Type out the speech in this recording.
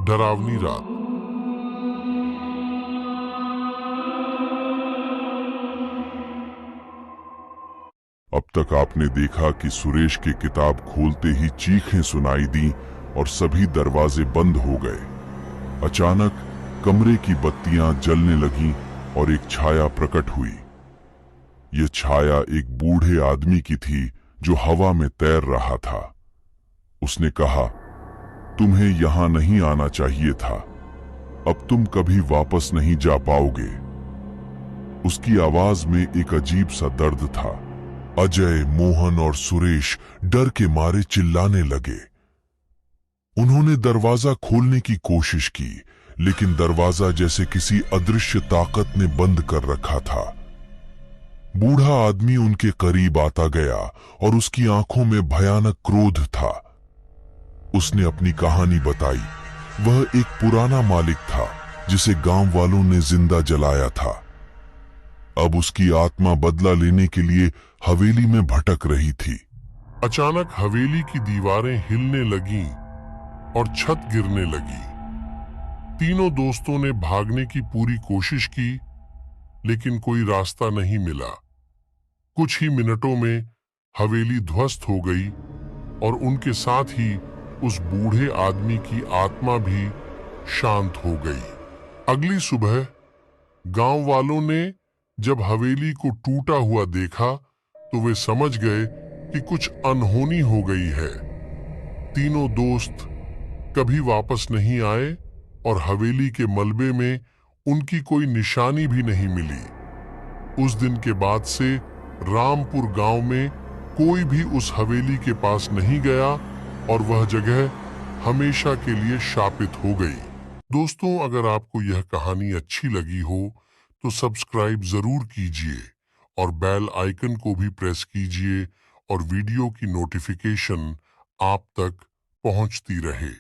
डरावनी रात। अब तक आपने देखा कि सुरेश की किताब खोलते ही चीखें सुनाई दी और सभी दरवाजे बंद हो गए। अचानक कमरे की बत्तियां जलने लगीं और एक छाया प्रकट हुई। यह छाया एक बूढ़े आदमी की थी जो हवा में तैर रहा था। उसने कहा, तुम्हें यहां नहीं आना चाहिए था। अब तुम कभी वापस नहीं जा पाओगे। उसकी आवाज में एक अजीब सा दर्द था। अजय, मोहन और सुरेश डर के मारे चिल्लाने लगे। उन्होंने दरवाजा खोलने की कोशिश की, लेकिन दरवाजा जैसे किसी अदृश्य ताकत ने बंद कर रखा था। बूढ़ा आदमी उनके करीब आता गया और उसकी आंखों में भयानक क्रोध था। उसने अपनी कहानी बताई। वह एक पुराना मालिक था जिसे गांव वालों ने जिंदा जलाया था। अब उसकी आत्मा बदला लेने के लिए हवेली में भटक रही थी। अचानक हवेली की दीवारें हिलने लगीं और छत गिरने लगी। तीनों दोस्तों ने भागने की पूरी कोशिश की, लेकिन कोई रास्ता नहीं मिला। कुछ ही मिनटों में हवेली ध्वस्त हो गई और उनके साथ ही उस बूढ़े आदमी की आत्मा भी शांत हो गई। अगली सुबह गांव वालों ने जब हवेली को टूटा हुआ देखा तो वे समझ गए कि कुछ अनहोनी हो गई है। तीनों दोस्त कभी वापस नहीं आए और हवेली के मलबे में उनकी कोई निशानी भी नहीं मिली। उस दिन के बाद से रामपुर गांव में कोई भी उस हवेली के पास नहीं गया और वह जगह हमेशा के लिए शापित हो गई। दोस्तों, अगर आपको यह कहानी अच्छी लगी हो तो सब्सक्राइब जरूर कीजिए और बेल आइकन को भी प्रेस कीजिए और वीडियो की नोटिफिकेशन आप तक पहुंचती रहे।